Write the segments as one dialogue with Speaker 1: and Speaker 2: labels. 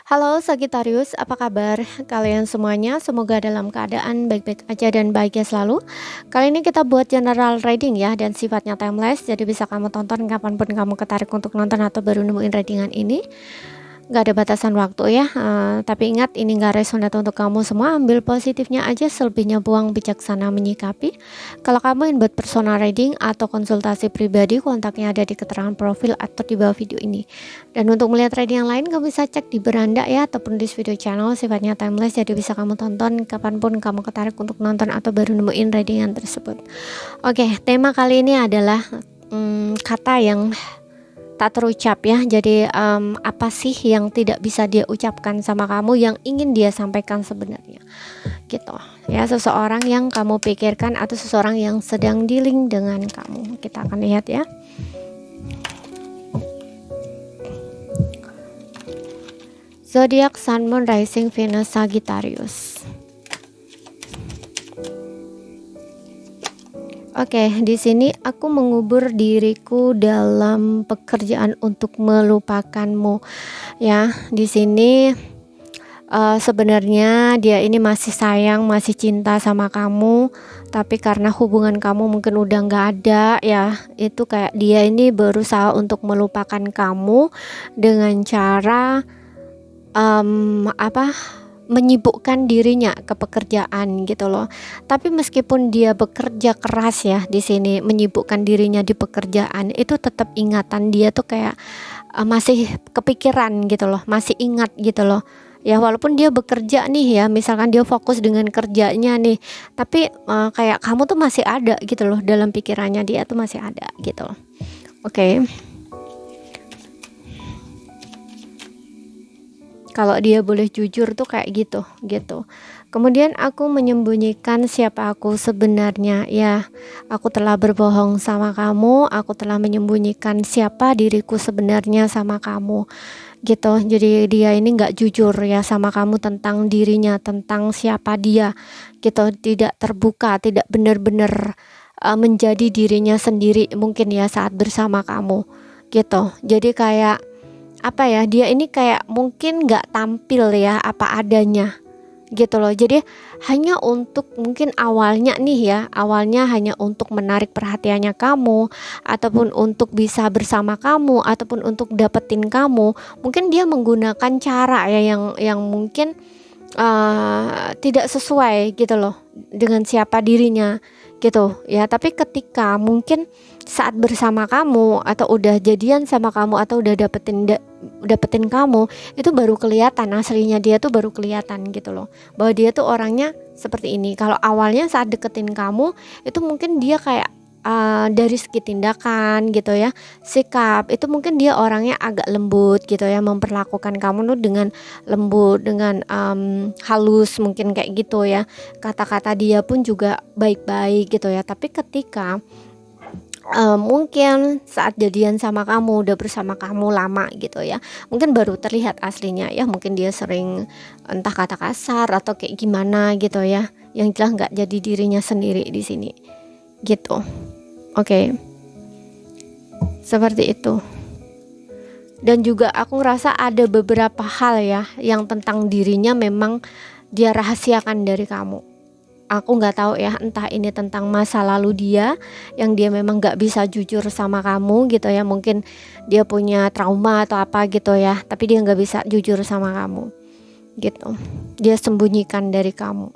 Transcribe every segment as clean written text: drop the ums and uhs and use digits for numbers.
Speaker 1: Halo Sagittarius, apa kabar kalian semuanya? Semoga dalam keadaan baik-baik aja dan bahagia selalu. Kali ini kita buat general reading ya, dan sifatnya timeless, jadi bisa kamu tonton kapanpun kamu ketarik untuk nonton atau baru nemuin readingan ini. Gak ada batasan waktu ya, tapi ingat ini gak resonate untuk kamu semua. Ambil positifnya aja, selebihnya buang, bijaksana menyikapi. Kalau kamu ingin buat personal reading atau konsultasi pribadi, kontaknya ada di keterangan profil atau di bawah video ini. Dan untuk melihat reading yang lain, kamu bisa cek di beranda ya, ataupun di video channel, sifatnya timeless, jadi bisa kamu tonton kapanpun kamu ketarik untuk nonton atau baru nemuin readingan tersebut. Oke, tema kali ini adalah kata yang tak terucap ya. Jadi apa sih yang tidak bisa dia ucapkan sama kamu, yang ingin dia sampaikan sebenarnya gitu ya, seseorang yang kamu pikirkan atau seseorang yang sedang dealing dengan kamu. Kita akan lihat ya. Zodiak Sun Moon Rising Venus Sagittarius. Oke, di sini aku mengubur diriku dalam pekerjaan untuk melupakanmu. Ya, di sini sebenarnya dia ini masih sayang, masih cinta sama kamu, tapi karena hubungan kamu mungkin udah nggak ada ya, itu kayak dia ini berusaha untuk melupakan kamu dengan cara menyibukkan dirinya ke pekerjaan gitu loh. Tapi meskipun dia bekerja keras ya di sini, menyibukkan dirinya di pekerjaan, itu tetap ingatan dia tuh kayak masih kepikiran gitu loh, masih ingat gitu loh. Ya walaupun dia bekerja nih ya, misalkan dia fokus dengan kerjanya nih, tapi kayak kamu tuh masih ada gitu loh, dalam pikirannya dia tuh masih ada gitu loh. Oke. Kalau dia boleh jujur tuh kayak gitu. Kemudian aku menyembunyikan siapa aku sebenarnya ya. Aku telah berbohong sama kamu, aku telah menyembunyikan siapa diriku sebenarnya sama kamu gitu. Jadi dia ini nggak jujur ya sama kamu tentang dirinya, tentang siapa dia gitu. Tidak terbuka, tidak benar-benar menjadi dirinya sendiri mungkin ya saat bersama kamu gitu. Jadi kayak apa ya, dia ini kayak mungkin nggak tampil ya apa adanya gitu loh. Jadi hanya untuk mungkin awalnya hanya untuk menarik perhatiannya kamu, ataupun untuk bisa bersama kamu, ataupun untuk dapetin kamu. Mungkin dia menggunakan cara ya yang mungkin tidak sesuai gitu loh dengan siapa dirinya gitu ya. Tapi ketika mungkin saat bersama kamu atau udah jadian sama kamu atau udah dapetin kamu, itu baru kelihatan aslinya dia tuh, baru kelihatan gitu loh, bahwa dia tuh orangnya seperti ini. Kalau awalnya saat deketin kamu itu mungkin dia kayak dari segi tindakan gitu ya, sikap itu mungkin dia orangnya agak lembut gitu ya, memperlakukan kamu tuh dengan lembut, dengan halus mungkin kayak gitu ya. Kata-kata dia pun juga baik-baik gitu ya. Tapi ketika mungkin saat jadian sama kamu, udah bersama kamu lama gitu ya, mungkin baru terlihat aslinya ya. Mungkin dia sering entah kata kasar atau kayak gimana gitu ya, yang jelas nggak jadi dirinya sendiri di sini gitu. Oke. Seperti itu. Dan juga aku ngerasa ada beberapa hal ya yang tentang dirinya memang dia rahasiakan dari kamu. Aku nggak tahu ya, entah ini tentang masa lalu dia yang dia memang nggak bisa jujur sama kamu gitu ya. Mungkin dia punya trauma atau apa gitu ya, tapi dia nggak bisa jujur sama kamu gitu. Dia sembunyikan dari kamu.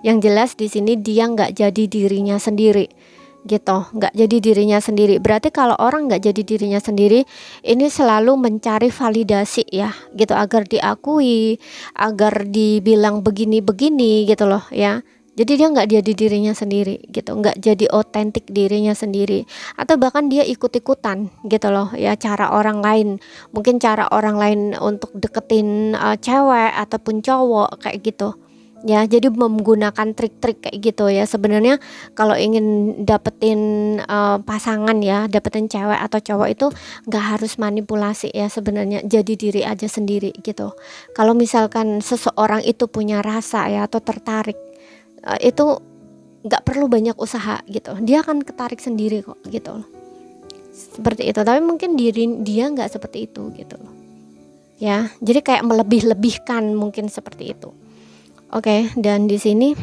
Speaker 1: Yang jelas di sini dia nggak jadi dirinya sendiri gitu, nggak jadi dirinya sendiri. Berarti kalau orang nggak jadi dirinya sendiri, ini selalu mencari validasi ya gitu, agar diakui, agar dibilang begini-begini gitu loh ya. Jadi dia nggak jadi dirinya sendiri gitu, nggak jadi otentik dirinya sendiri, atau bahkan dia ikut-ikutan gitu loh ya, cara orang lain, mungkin cara orang lain untuk deketin cewek ataupun cowok kayak gitu ya. Jadi menggunakan trik-trik kayak gitu ya. Sebenarnya kalau ingin dapetin pasangan ya, dapetin cewek atau cowok, itu nggak harus manipulasi ya sebenarnya, jadi diri aja sendiri gitu. Kalau misalkan seseorang itu punya rasa ya atau tertarik, itu nggak perlu banyak usaha gitu, dia akan ketarik sendiri kok gitu loh. Seperti itu. Tapi mungkin dia nggak seperti itu gitu loh. ya. Jadi kayak melebih-lebihkan, mungkin seperti itu. Oke, dan di sini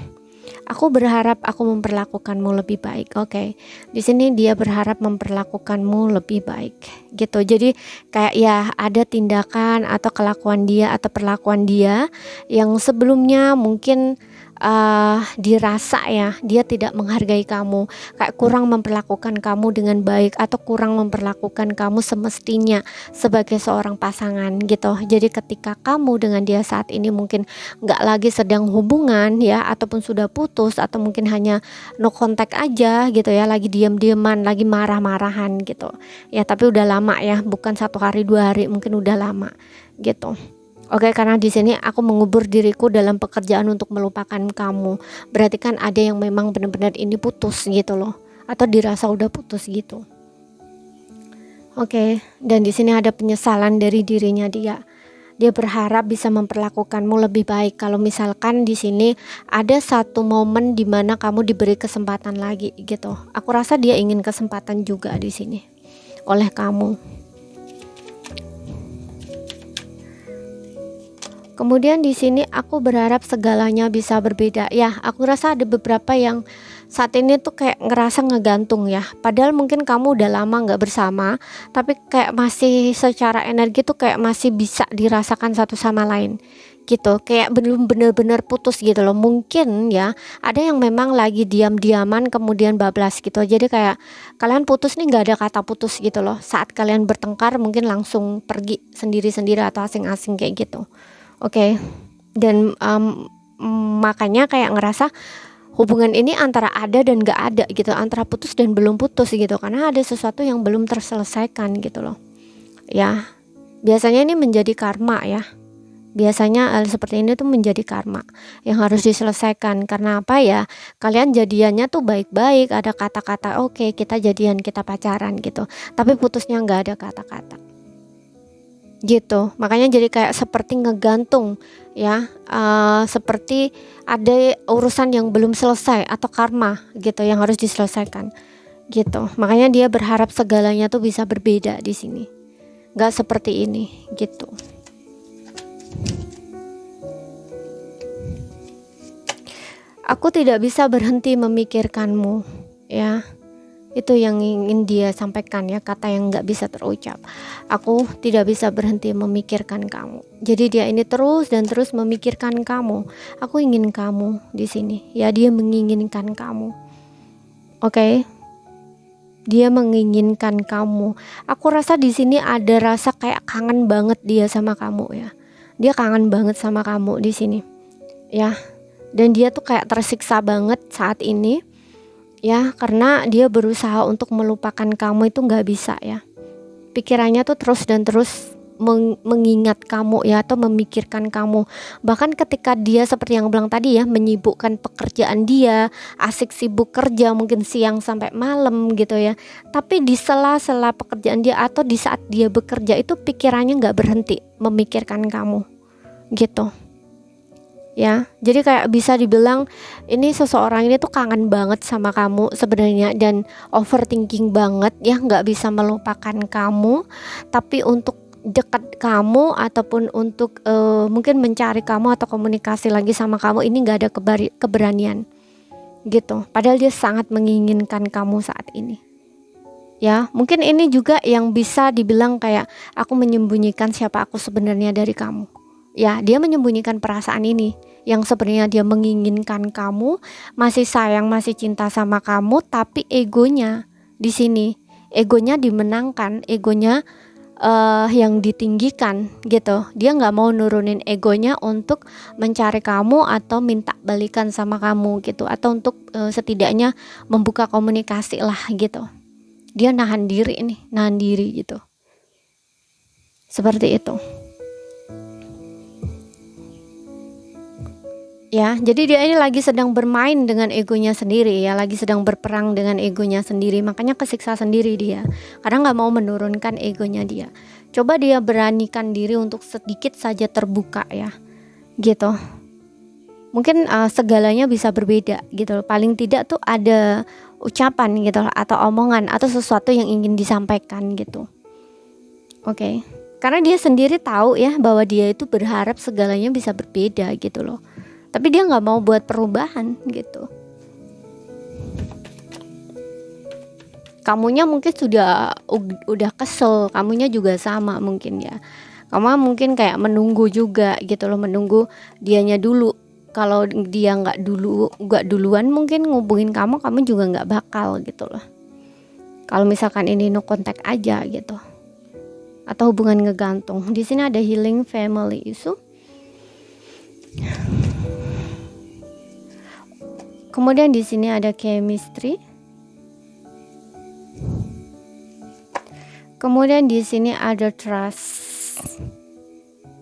Speaker 1: aku berharap aku memperlakukanmu lebih baik. Oke. Di sini dia berharap memperlakukanmu lebih baik. Gitu. Jadi kayak ya ada tindakan atau kelakuan dia atau perlakuan dia yang sebelumnya mungkin dirasa ya dia tidak menghargai kamu, kayak kurang memperlakukan kamu dengan baik atau kurang memperlakukan kamu semestinya sebagai seorang pasangan gitu. Jadi ketika kamu dengan dia saat ini mungkin nggak lagi sedang hubungan ya, ataupun sudah putus, atau mungkin hanya no contact aja gitu ya, lagi diam-diaman, lagi marah-marahan gitu ya, tapi udah lama ya, bukan 1 hari 2 hari, mungkin udah lama gitu. Oke, karena di sini aku mengubur diriku dalam pekerjaan untuk melupakan kamu. Berarti kan ada yang memang benar-benar ini putus gitu loh, atau dirasa udah putus gitu. Oke, dan di sini ada penyesalan dari dirinya dia. Dia berharap bisa memperlakukanmu lebih baik. Kalau misalkan di sini ada satu momen di mana kamu diberi kesempatan lagi gitu. Aku rasa dia ingin kesempatan juga di sini oleh kamu. Kemudian di sini aku berharap segalanya bisa berbeda. Ya, aku rasa ada beberapa yang saat ini tuh kayak ngerasa ngegantung ya. Padahal mungkin kamu udah lama nggak bersama, tapi kayak masih secara energi tuh kayak masih bisa dirasakan satu sama lain gitu. Kayak belum bener-bener putus gitu loh. Mungkin ya ada yang memang lagi diam-diaman kemudian bablas gitu. Jadi kayak kalian putus nih nggak ada kata putus gitu loh. Saat kalian bertengkar mungkin langsung pergi sendiri-sendiri atau asing-asing kayak gitu. Oke. Dan makanya kayak ngerasa hubungan ini antara ada dan gak ada gitu, antara putus dan belum putus gitu, karena ada sesuatu yang belum terselesaikan gitu loh ya. Biasanya ini menjadi karma ya, biasanya seperti ini tuh menjadi karma yang harus diselesaikan. Karena apa ya, kalian jadiannya tuh baik-baik, ada kata-kata oke, kita jadian, kita pacaran gitu, tapi putusnya gak ada kata-kata gitu. Makanya jadi kayak seperti ngegantung ya, seperti ada urusan yang belum selesai atau karma gitu yang harus diselesaikan gitu. Makanya dia berharap segalanya tuh bisa berbeda di sini, nggak seperti ini gitu. Aku tidak bisa berhenti memikirkanmu ya. Itu yang ingin dia sampaikan ya, kata yang nggak bisa terucap. Aku tidak bisa berhenti memikirkan kamu. Jadi dia ini terus dan terus memikirkan kamu. Aku ingin kamu di sini. Ya, dia menginginkan kamu. Oke. Dia menginginkan kamu. Aku rasa di sini ada rasa kayak kangen banget dia sama kamu ya. Dia kangen banget sama kamu di sini. Ya. Dan dia tuh kayak tersiksa banget saat ini. Ya, karena dia berusaha untuk melupakan kamu itu nggak bisa ya. Pikirannya tuh terus dan terus mengingat kamu ya, atau memikirkan kamu. Bahkan ketika dia seperti yang bilang tadi ya, menyibukkan pekerjaan dia, asik sibuk kerja mungkin siang sampai malam gitu ya. Tapi di sela-sela pekerjaan dia atau di saat dia bekerja itu pikirannya nggak berhenti memikirkan kamu gitu. Ya, jadi kayak bisa dibilang ini seseorang ini tuh kangen banget sama kamu sebenarnya, dan overthinking banget ya, nggak bisa melupakan kamu, tapi untuk dekat kamu ataupun untuk mungkin mencari kamu atau komunikasi lagi sama kamu ini nggak ada keberanian gitu. Padahal dia sangat menginginkan kamu saat ini. Ya, mungkin ini juga yang bisa dibilang kayak aku menyembunyikan siapa aku sebenarnya dari kamu. Ya, dia menyembunyikan perasaan ini yang sebenarnya dia menginginkan kamu, masih sayang, masih cinta sama kamu, tapi egonya di sini, egonya dimenangkan, egonya yang ditinggikan gitu. Dia nggak mau nurunin egonya untuk mencari kamu atau minta balikan sama kamu gitu, atau untuk setidaknya membuka komunikasi lah gitu. Dia nahan diri gitu. Seperti itu. Ya, jadi dia ini lagi sedang bermain dengan egonya sendiri ya, lagi sedang berperang dengan egonya sendiri, makanya kesiksa sendiri dia, karena nggak mau menurunkan egonya dia. Coba dia beranikan diri untuk sedikit saja terbuka ya, gitu. Mungkin segalanya bisa berbeda gitu, paling tidak tuh ada ucapan gitu, atau omongan, atau sesuatu yang ingin disampaikan gitu. Oke. Karena dia sendiri tahu ya bahwa dia itu berharap segalanya bisa berbeda gitu loh. Tapi dia nggak mau buat perubahan gitu. Kamunya mungkin udah kesel, kamunya juga sama mungkin ya. Kamu mungkin kayak menunggu juga gitu loh, menunggu dianya dulu. Kalau dia nggak duluan mungkin ngubungin kamu juga nggak bakal gitu loh. Kalau misalkan ini no contact aja gitu, atau hubungan ngegantung. Di sini ada healing family issue. Kemudian di sini ada chemistry. Kemudian di sini ada trust.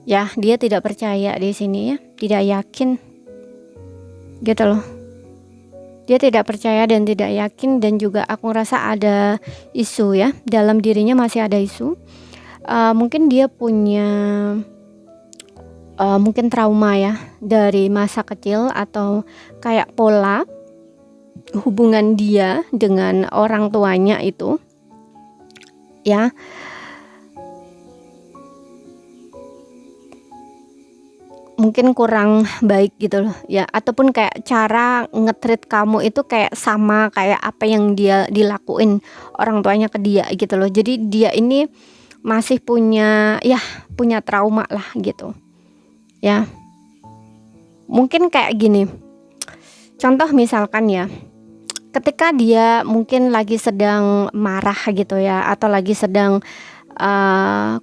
Speaker 1: Ya, dia tidak percaya di sini ya, tidak yakin. Gitu loh. Dia tidak percaya dan tidak yakin, dan juga aku ngerasa ada isu ya, dalam dirinya masih ada isu. Mungkin dia punya mungkin trauma ya dari masa kecil, atau kayak pola hubungan dia dengan orang tuanya itu ya, mungkin kurang baik gitu loh ya, ataupun kayak cara nge-treat kamu itu kayak sama kayak apa yang dia dilakuin orang tuanya ke dia gitu loh. Jadi dia ini masih punya trauma lah gitu ya. Mungkin kayak gini, contoh misalkan ya, ketika dia mungkin lagi sedang marah gitu ya, atau lagi sedang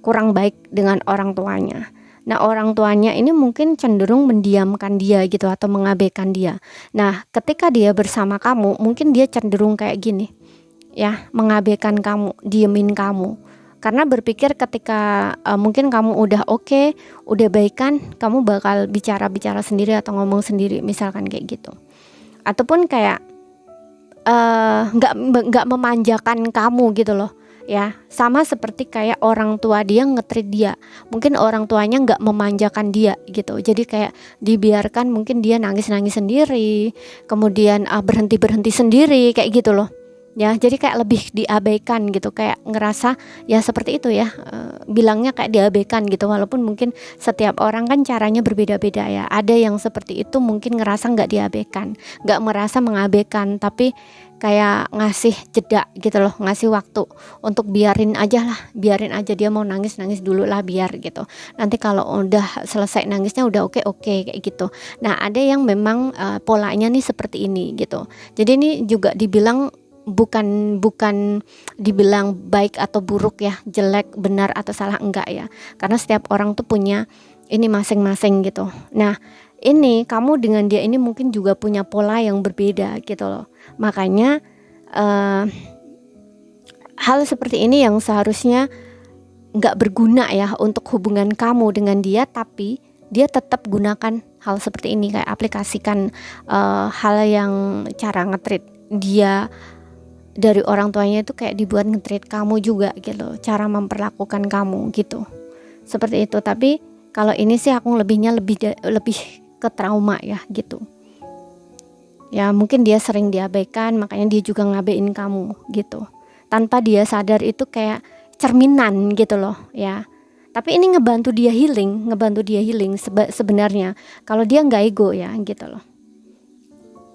Speaker 1: kurang baik dengan orang tuanya. Nah, orang tuanya ini mungkin cenderung mendiamkan dia gitu, atau mengabaikan dia. Nah, ketika dia bersama kamu, mungkin dia cenderung kayak gini ya, mengabaikan kamu, diemin kamu, karena berpikir ketika mungkin kamu udah oke, udah baikan, kamu bakal bicara sendiri atau ngomong sendiri, misalkan kayak gitu. Ataupun kayak nggak memanjakan kamu gitu loh ya, sama seperti kayak orang tua dia nge-treat dia. Mungkin orang tuanya nggak memanjakan dia gitu, jadi kayak dibiarkan, mungkin dia nangis sendiri, kemudian berhenti sendiri kayak gitu loh ya. Jadi kayak lebih diabaikan gitu, kayak ngerasa ya seperti itu ya, bilangnya kayak diabaikan gitu. Walaupun mungkin setiap orang kan caranya berbeda-beda ya. Ada yang seperti itu mungkin ngerasa nggak diabaikan, nggak merasa mengabaikan, tapi kayak ngasih jeda gitu loh, ngasih waktu untuk biarin aja dia mau nangis dulu lah, biar gitu, nanti kalau udah selesai nangisnya udah oke kayak gitu. Nah, ada yang memang polanya nih seperti ini gitu. Jadi ini juga dibilang bukan dibilang baik atau buruk ya, jelek, benar atau salah, enggak ya, karena setiap orang tuh punya ini masing-masing gitu. Nah, ini kamu dengan dia ini mungkin juga punya pola yang berbeda gitu loh. Makanya hal seperti ini yang seharusnya nggak berguna ya untuk hubungan kamu dengan dia, tapi dia tetap gunakan hal seperti ini, kayak aplikasikan hal yang cara nge-treat dia dari orang tuanya itu kayak dibuat nge-treat kamu juga gitu, cara memperlakukan kamu gitu, seperti itu. Tapi kalau ini sih aku lebih ke trauma ya gitu ya. Mungkin dia sering diabaikan, makanya dia juga ngabein kamu gitu, tanpa dia sadar. Itu kayak cerminan gitu loh ya. Tapi ini ngebantu dia healing sebenarnya, kalau dia nggak ego ya gitu loh.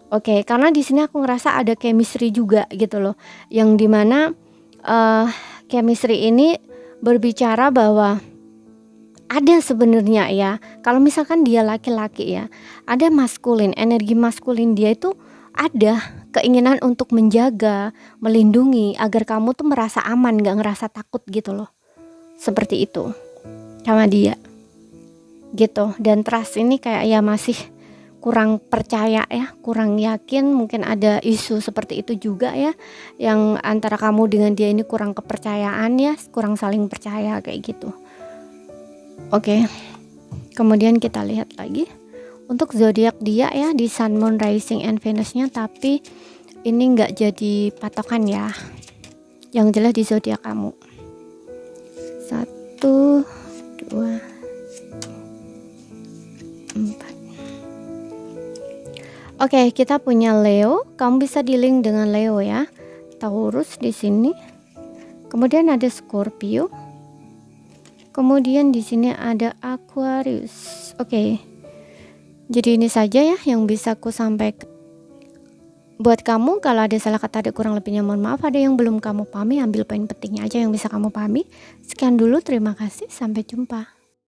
Speaker 1: Oke, karena di sini aku ngerasa ada chemistry juga gitu loh, yang dimana chemistry ini berbicara bahwa ada sebenarnya ya, kalau misalkan dia laki-laki ya, ada maskulin, energi maskulin dia itu ada keinginan untuk menjaga, melindungi agar kamu tuh merasa aman, gak ngerasa takut gitu loh, seperti itu sama dia gitu. Dan trust ini kayak ya masih kurang percaya ya, kurang yakin. Mungkin ada isu seperti itu juga ya, yang antara kamu dengan dia ini kurang kepercayaan ya, kurang saling percaya kayak gitu. Oke. Kemudian kita lihat lagi untuk zodiak dia ya, di Sun, Moon, Rising, and Venus-nya, tapi ini nggak jadi patokan ya. Yang jelas di zodiak kamu 1, 2, 4. Oke, kita punya Leo. Kamu bisa di-link dengan Leo ya. Taurus di sini. Kemudian ada Scorpio. Kemudian di sini ada Aquarius. Oke. Jadi ini saja ya yang bisa aku sampaikan buat kamu. Kalau ada salah kata, ada kurang lebihnya mohon maaf. Ada yang belum kamu pahami, ambil poin pentingnya aja yang bisa kamu pahami. Sekian dulu, terima kasih, sampai jumpa.